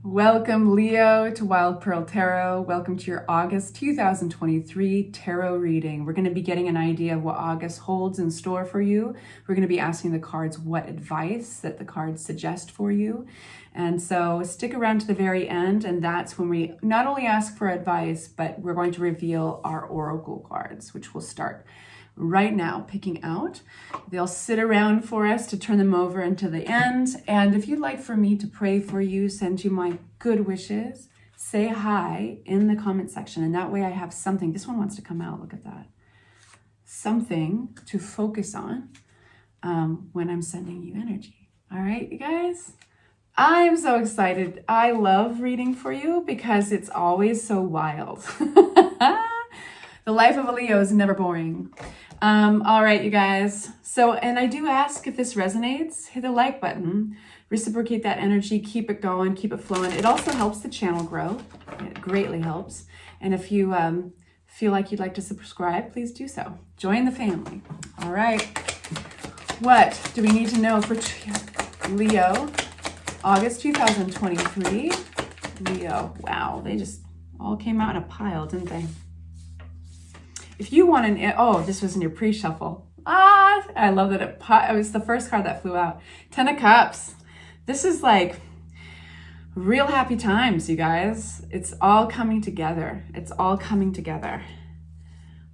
Welcome, Leo, to Wild Pearl Tarot. Welcome to your August 2023 tarot reading. We're going to be getting an idea of what August holds in store for you. We're going to be asking the cards what advice that the cards suggest for you. And so stick around to the very end, and that's when we not only ask for advice, but we're going to reveal our oracle cards, which will start right now picking out. They'll sit around for us to turn them over until the end. And if you'd like for me to pray for you, send you my good wishes, say hi in the comment section. And that way I have something. This one wants to come out. Look at that. Something to focus on when I'm sending you energy. All right, you guys? I'm so excited. I love reading for you because it's always so wild. The life of a Leo is never boring. All right, you guys. So, and I do ask if this resonates, hit the like button, reciprocate that energy, keep it going, keep it flowing. It also helps the channel grow. It greatly helps. And if you feel like you'd like to subscribe, please do so. Join the family. All right. What do we need to know for Leo? August 2023. Leo. Wow, they just all came out in a pile, didn't they? If you want oh, this was in your pre-shuffle. I love that it was the first card that flew out. 10 of Cups. This is like real happy times, you guys. It's all coming together. It's all coming together.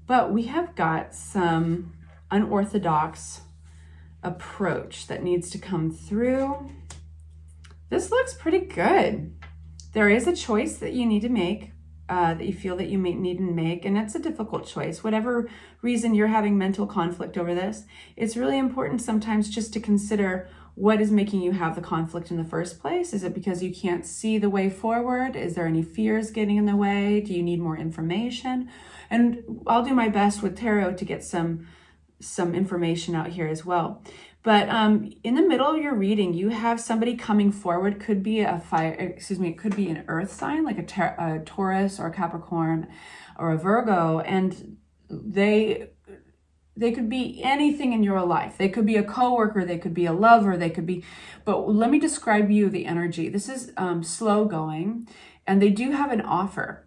But we have got some unorthodox approach that needs to come through. This looks pretty good. There is a choice that you need to make. That you feel that you may need to make, and it's a difficult choice. Whatever reason you're having mental conflict over this, it's really important sometimes just to consider what is making you have the conflict in the first place. Is it because you can't see the way forward? Is there any fears getting in the way? Do you need more information? And I'll do my best with tarot to get some information out here as well. But in the middle of your reading, you have somebody coming forward. Could be it could be an earth sign, like a Taurus or a Capricorn or a Virgo. And they could be anything in your life. They could be a coworker, they could be a lover, but let me describe you the energy. This is slow going, and they do have an offer,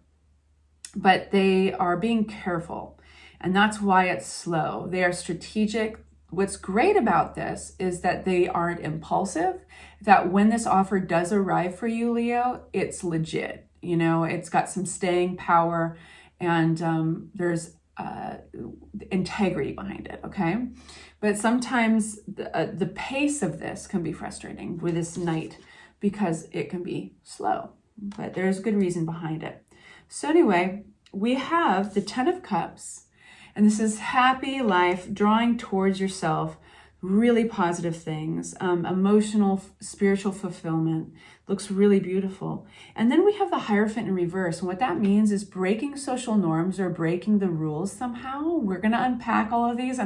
but they are being careful. And that's why it's slow. They are strategic. What's great about this is that they aren't impulsive, that when this offer does arrive for you, Leo, it's legit. You know, it's got some staying power, and there's integrity behind it, okay? But sometimes the pace of this can be frustrating with this Knight because it can be slow, but there's good reason behind it. So anyway, we have the 10 of Cups. And this is happy life, drawing towards yourself, really positive things, emotional, spiritual fulfillment. Looks really beautiful. And then we have the Hierophant in reverse. And what that means is breaking social norms or breaking the rules somehow. We're going to unpack all of these, to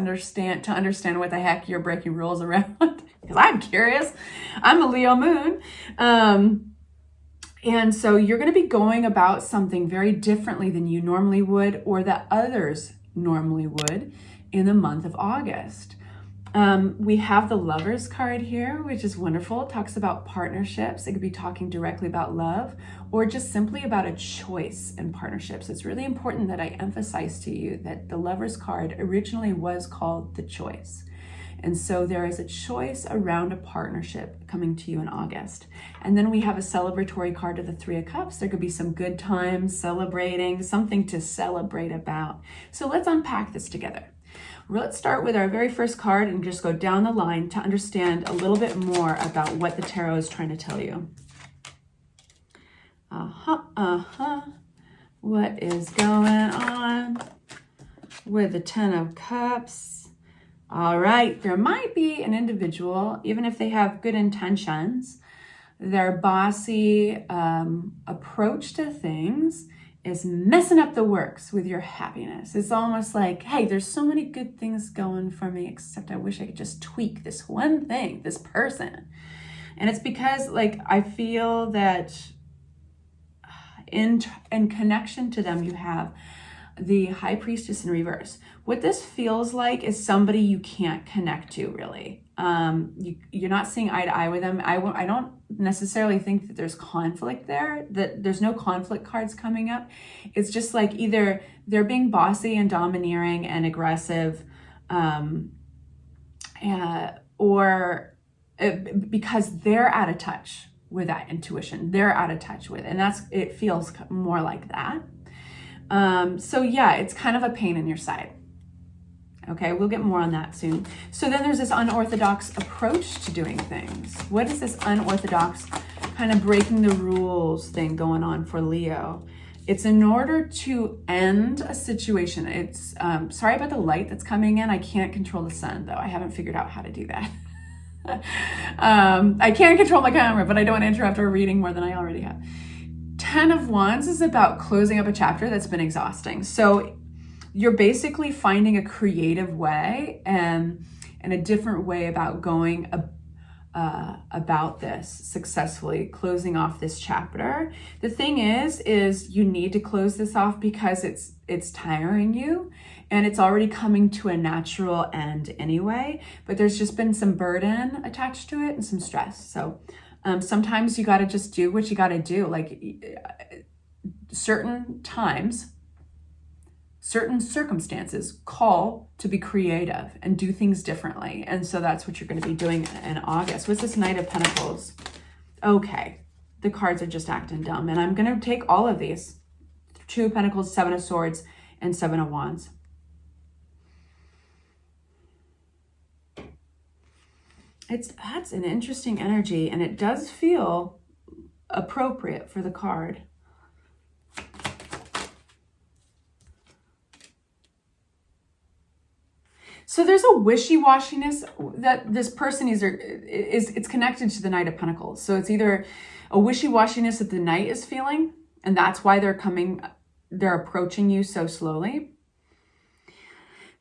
understand what the heck you're breaking rules around. Because I'm curious. I'm a Leo moon. And so you're going to be going about something very differently than you normally would, or that others normally would in the month of August. We have the Lovers card here, which is wonderful. It talks about partnerships. It could be talking directly about love or just simply about a choice in partnerships. It's really important that I emphasize to you that the Lovers card originally was called the choice. And so there is a choice around a partnership coming to you in August. And then we have a celebratory card of the 3 of Cups. There could be some good times, celebrating, something to celebrate about. So let's unpack this together. Let's start with our very first card and just go down the line to understand a little bit more about what the tarot is trying to tell you. What is going on with the 10 of Cups? All right, there might be an individual, even if they have good intentions, their bossy approach to things is messing up the works with your happiness. It's almost like, hey, there's so many good things going for me, except I wish I could just tweak this one thing, this person. And it's because, like, I feel that in connection to them, you have the High Priestess in reverse. What this feels like is somebody you can't connect to, really. You're not seeing eye to eye with them. I don't necessarily think that there's conflict there, that there's no conflict cards coming up. It's just like either they're being bossy and domineering and aggressive, or because they're out of touch with that intuition. They're out of touch with it, and it feels more like that. So yeah, it's kind of a pain in your side. Okay, we'll get more on that soon. So then there's this unorthodox approach to doing things. What is this unorthodox kind of breaking the rules thing going on for Leo? It's in order to end a situation. It's, sorry about the light that's coming in. I can't control the sun though. I haven't figured out how to do that. I can't control my camera, but I don't want to interrupt our reading more than I already have. 10 of Wands is about closing up a chapter that's been exhausting. So you're basically finding a creative way and a different way about going about this successfully, closing off this chapter. The thing is you need to close this off because it's tiring you and it's already coming to a natural end anyway, but there's just been some burden attached to it and some stress. So sometimes you got to just do what you got to do. Like certain times, certain circumstances call to be creative and do things differently. And so that's what you're going to be doing in August. What's this Knight of Pentacles? Okay, the cards are just acting dumb. And I'm going to take all of these. 2 of Pentacles, 7 of Swords, and 7 of Wands. That's an interesting energy, and it does feel appropriate for the card. So there's a wishy-washiness that this person it's connected to the Knight of Pentacles. So it's either a wishy-washiness that the Knight is feeling, and that's why they're approaching you so slowly.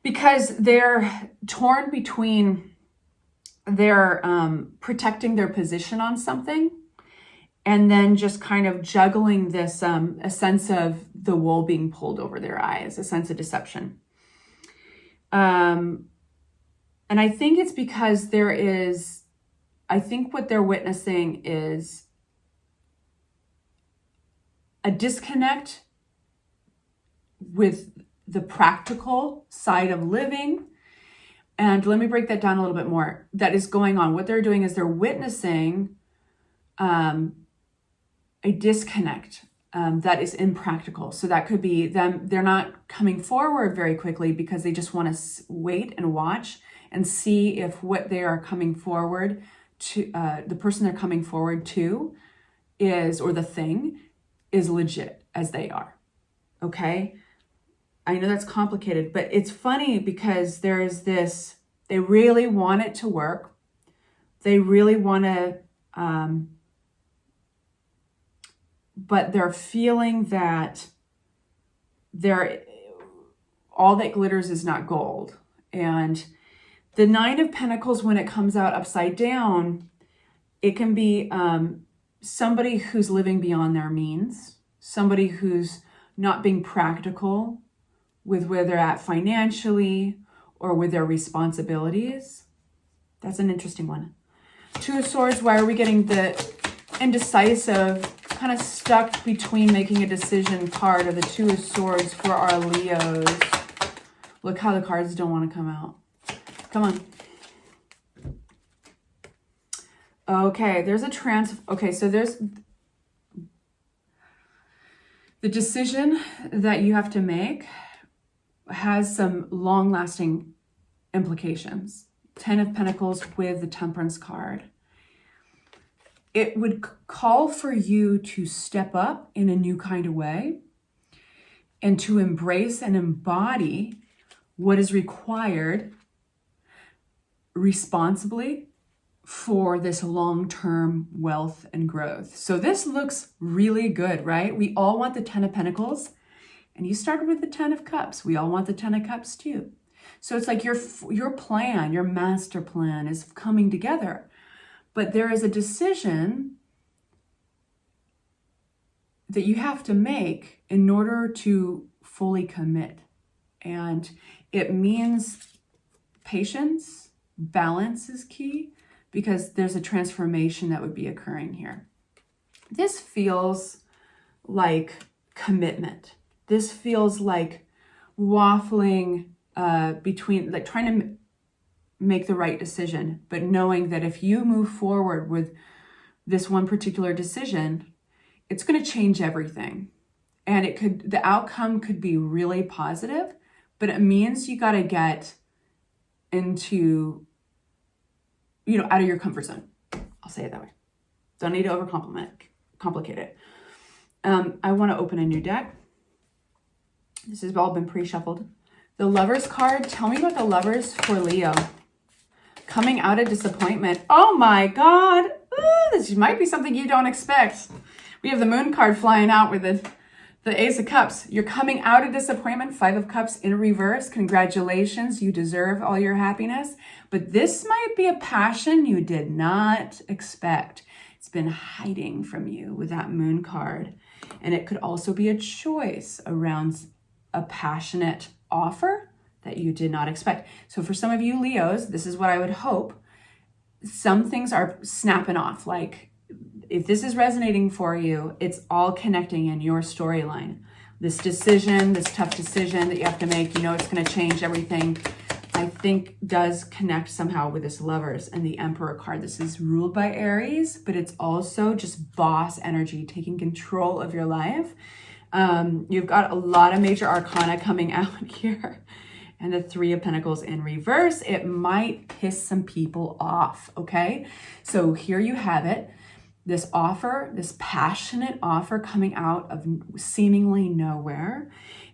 Because they're torn between they're protecting their position on something and then just kind of juggling this, a sense of the wool being pulled over their eyes, a sense of deception. And I think it's because I think what they're witnessing is a disconnect with the practical side of living. And let me break that down a little bit more. That is going on. What they're doing is they're witnessing a disconnect that is impractical. So that could be them. They're not coming forward very quickly because they just want to wait and watch and see if what they are coming forward to, the person they're coming forward to or the thing is legit as they are. Okay. I know that's complicated, but it's funny because there is this, they really want it to work. They really want to, but they're feeling that all that glitters is not gold. And the Nine of Pentacles, when it comes out upside down, it can be somebody who's living beyond their means, somebody who's not being practical with where they're at financially or with their responsibilities. That's an interesting one. 2 of Swords, why are we getting the indecisive, kind of stuck between making a decision card of the 2 of Swords for our Leos? Look how the cards don't want to come out. Come on. Okay, there's okay, so there's the decision that you have to make has some long-lasting implications. 10 of Pentacles with the Temperance card. It would call for you to step up in a new kind of way and to embrace and embody what is required responsibly for this long-term wealth and growth. So this looks really good, right? We all want the 10 of Pentacles. And you started with the 10 of Cups. We all want the 10 of Cups too. So it's like your plan, your master plan is coming together. But there is a decision that you have to make in order to fully commit. And it means patience. balance is key because there's a transformation that would be occurring here. This feels like commitment. This feels like waffling between, like trying to make the right decision, but knowing that if you move forward with this one particular decision, it's going to change everything. And the outcome could be really positive, but it means you got to get into, out of your comfort zone. I'll say it that way. Don't need to complicate it. I want to open a new deck. This has all been pre-shuffled. The Lovers card. Tell me about the Lovers for Leo. Coming out of disappointment. Oh my God. Ooh, this might be something you don't expect. We have the Moon card flying out with the Ace of Cups. You're coming out of disappointment. 5 of Cups in reverse. Congratulations. You deserve all your happiness. But this might be a passion you did not expect. It's been hiding from you with that Moon card. And it could also be a choice around a passionate offer that you did not expect. So for some of you Leos, this is what I would hope. Some things are snapping off. Like if this is resonating for you, it's all connecting in your storyline. This decision, this tough decision that you have to make, it's going to change everything, I think does connect somehow with this Lovers and the Emperor card. This is ruled by Aries, but it's also just boss energy, taking control of your life. You've got a lot of major arcana coming out here. And the 3 of Pentacles in reverse. It might piss some people off, okay? So here you have it. This offer, this passionate offer coming out of seemingly nowhere.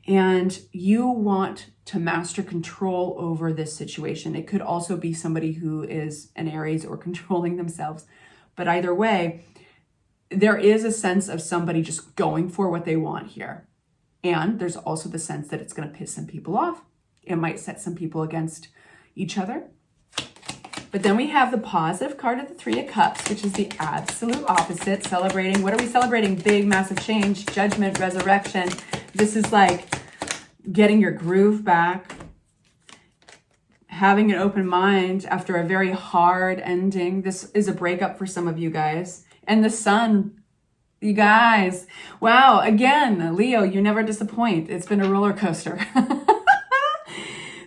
And you want to master control over this situation. It could also be somebody who is an Aries or controlling themselves. But either way, there is a sense of somebody just going for what they want here. And there's also the sense that it's going to piss some people off. It might set some people against each other. But then we have the positive card of the 3 of Cups, which is the absolute opposite, celebrating. What are we celebrating? Big, massive change, judgment, resurrection. This is like getting your groove back, having an open mind after a very hard ending. This is a breakup for some of you guys. And the Sun, you guys, wow, again, Leo, you never disappoint. It's been a roller coaster.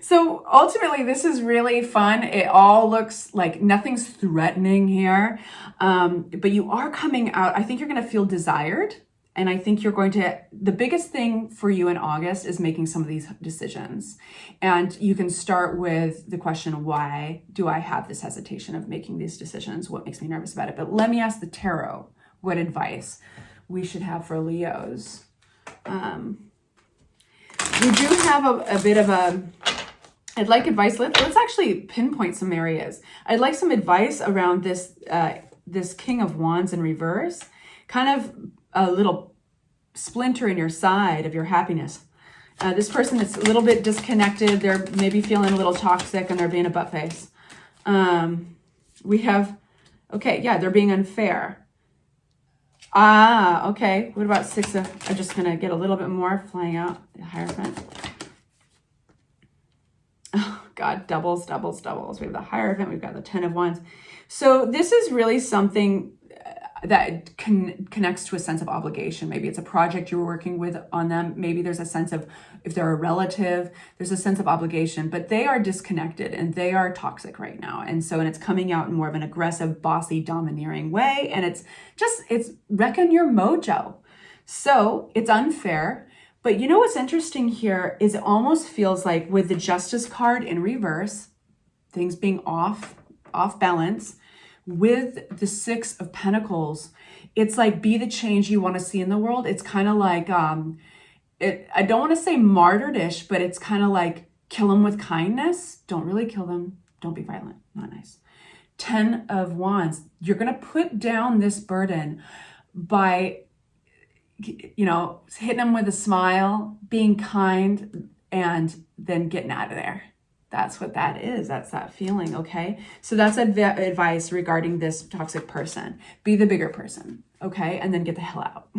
So ultimately, this is really fun. It all looks like nothing's threatening here, but you are coming out. I think you're going to feel desired. And I think you're going to, the biggest thing for you in August is making some of these decisions. And you can start with the question, why do I have this hesitation of making these decisions? What makes me nervous about it? But let me ask the tarot what advice we should have for Leos. We do have a bit of I'd like advice. Let's actually pinpoint some areas. I'd like some advice around this King of Wands in reverse, kind of a little splinter in your side of your happiness. This person that's a little bit disconnected. They're maybe feeling a little toxic and they're being a butt face. We have, okay, yeah, they're being unfair. Okay. What about 6 of, I'm just going to get a little bit more flying out, the Hierophant. Oh God, doubles. We have the Hierophant, we've got the 10 of Wands. So this is really something that connects to a sense of obligation. Maybe it's a project you're working with on them. Maybe there's a sense of, if they're a relative, there's a sense of obligation, but they are disconnected and they are toxic right now. And it's coming out in more of an aggressive, bossy, domineering way. And it's wrecking your mojo. So it's unfair. But you know what's interesting here is it almost feels like with the Justice card in reverse, things being off balance, with the 6 of Pentacles, it's like be the change you want to see in the world. It's kind of like, I don't want to say martyred-ish, but it's kind of like kill them with kindness. Don't really kill them. Don't be violent. Not nice. 10 of Wands. You're going to put down this burden by, hitting them with a smile, being kind, and then getting out of there. That's what that is. That's that feeling, okay? So that's advice regarding this toxic person. Be the bigger person, okay? And then get the hell out.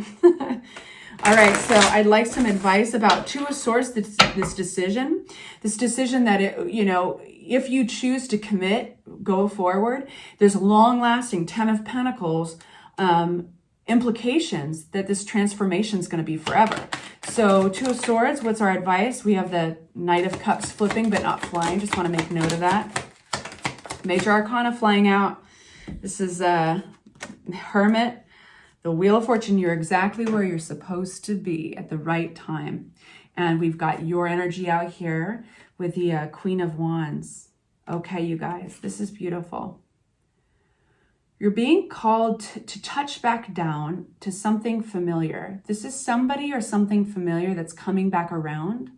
All right, so I'd like some advice about 2 of Swords, this decision that, if you choose to commit, go forward, there's long-lasting 10 of Pentacles implications that this transformation is going to be forever. So Two of Swords, what's our advice? We have the Knight of Cups flipping but not flying. Just want to make note of that. Major Arcana flying out. This is Hermit. The Wheel of Fortune, you're exactly where you're supposed to be at the right time. And we've got your energy out here with the Queen of Wands. Okay, you guys, this is beautiful. You're being called to touch back down to something familiar. This is somebody or something familiar that's coming back around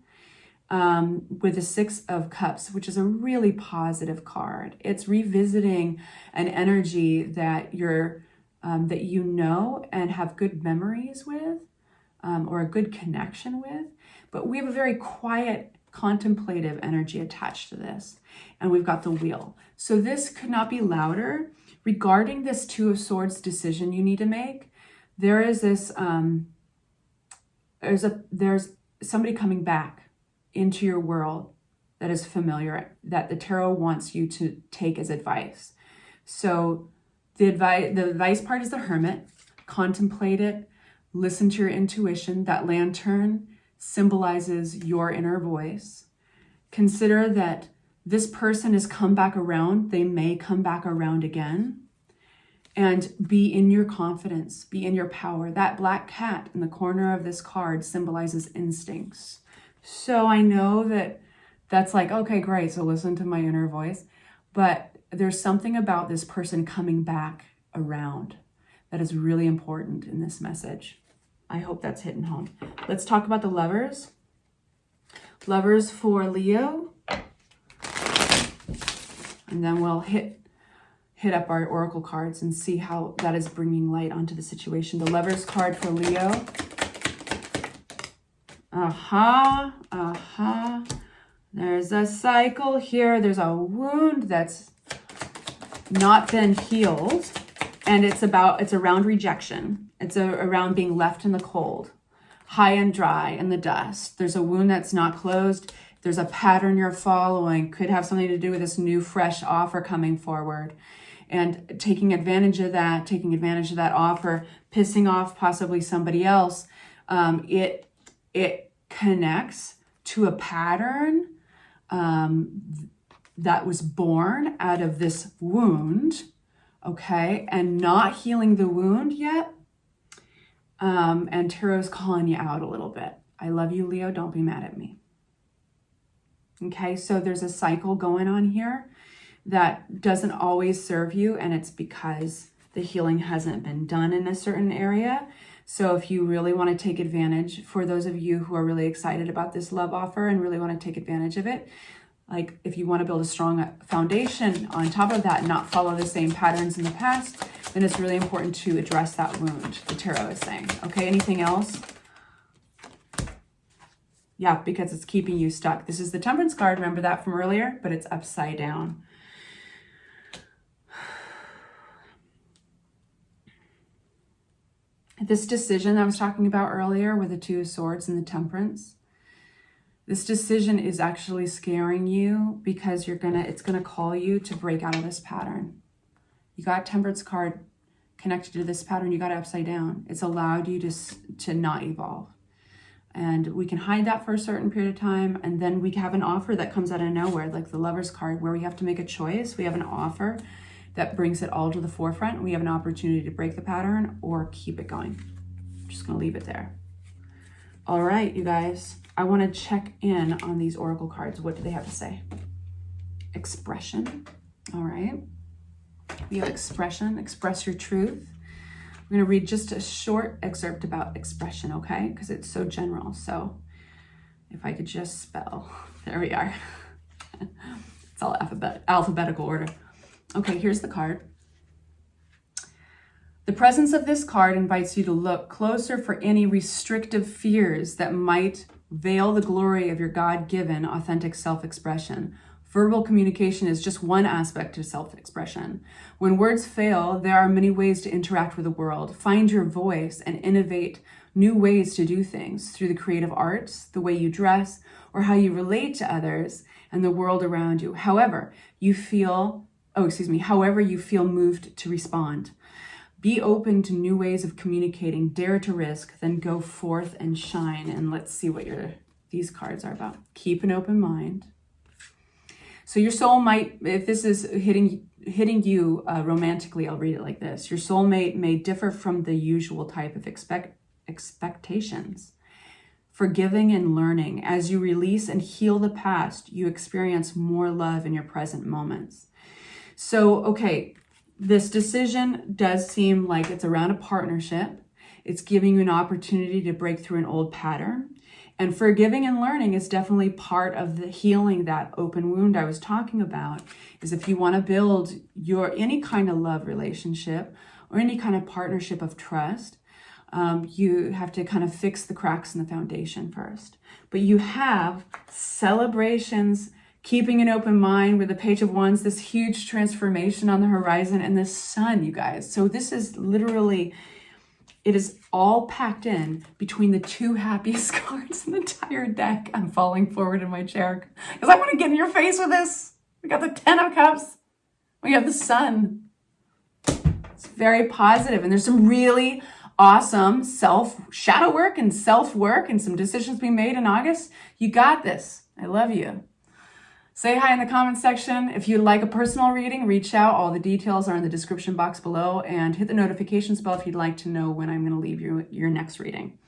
with the Six of Cups, which is a really positive card. It's revisiting an energy that you're that you know and have good memories with, or a good connection with. But we have a very quiet, contemplative energy attached to this. And we've got the Wheel. So this could not be louder. Regarding this Two of Swords decision you need to make, there is this, there's somebody coming back into your world that is familiar, that the tarot wants you to take as advice. So the advice part is the Hermit. Contemplate it. Listen to your intuition. That lantern symbolizes your inner voice. Consider that this person has come back around. They may come back around again. And be in your confidence. Be in your power. That black cat in the corner of this card symbolizes instincts. So I know that that's like, okay, great. So listen to my inner voice. But there's something about this person coming back around that is really important in this message. I hope that's hitting home. Let's talk about the Lovers. Lovers for Leo. And then we'll hit up our oracle cards and see how that is bringing light onto the situation. The Lovers card for Leo. There's a cycle here. There's a wound that's not been healed. And it's around rejection. It's around being left in the cold, high and dry in the dust. There's a wound that's not closed. There's a pattern you're following. Could have something to do with this new, fresh offer coming forward. And taking advantage of that offer, pissing off possibly somebody else. It connects to a pattern that was born out of this wound, okay, and not healing the wound yet. And Tarot's calling you out a little bit. I love you, Leo. Don't be mad at me. Okay, so there's a cycle going on here that doesn't always serve you, and it's because the healing hasn't been done in a certain area. So if you really want to take advantage, for those of you who are really excited about this love offer and really want to take advantage of it, like if you want to build a strong foundation on top of that and not follow the same patterns in the past, then it's really important to address that wound, the tarot is saying. Okay, anything else? Yeah, because it's keeping you stuck. This is the Temperance card, remember that from earlier? But it's upside down. This decision I was talking about earlier with the Two of Swords and the Temperance, this decision is actually scaring you because it's gonna call you to break out of this pattern. You got Temperance card connected to this pattern, you got it upside down. It's allowed you to not evolve. And we can hide that for a certain period of time, and then we have an offer that comes out of nowhere, like the Lovers card, where we have to make a choice. We have an offer that brings it all to the forefront. We have an opportunity to break the pattern or keep it going. I'm just gonna leave it there. All right, you guys, I wanna check in on these oracle cards. What do they have to say? Expression, all right. We have expression, express your truth. I'm gonna read just a short excerpt about expression, okay? Because it's so general. So if I could just spell, there we are. It's all alphabetical order. Okay, here's the card. The presence of this card invites you to look closer for any restrictive fears that might veil the glory of your God-given authentic self-expression. Verbal communication is just one aspect of self-expression. When words fail, there are many ways to interact with the world. Find your voice and innovate new ways to do things through the creative arts, the way you dress, or how you relate to others and the world around you. However you feel moved to respond. Be open to new ways of communicating, dare to risk, then go forth and shine. And let's see what these cards are about. Keep an open mind. So your soul might, if this is hitting you romantically, I'll read it like this. Your soulmate may differ from the usual type of expectations. Forgiving and learning. As you release and heal the past, you experience more love in your present moments. So, okay, this decision does seem like it's around a partnership. It's giving you an opportunity to break through an old pattern. And forgiving and learning is definitely part of the healing, that open wound I was talking about, is if you want to build any kind of love relationship or any kind of partnership of trust, you have to kind of fix the cracks in the foundation first. But you have celebrations, keeping an open mind with the Page of Wands, this huge transformation on the horizon, and the sun, you guys. So this is literally, it is all packed in between the two happiest cards in the entire deck. I'm falling forward in my chair because I want to get in your face with this. We got the Ten of Cups. We have the sun. It's very positive, and there's some really awesome shadow work and self-work and some decisions being made in August. You got this. I love you. Say hi in the comment section. If you'd like a personal reading, reach out. All the details are in the description box below, and hit the notifications bell if you'd like to know when I'm going to leave your next reading.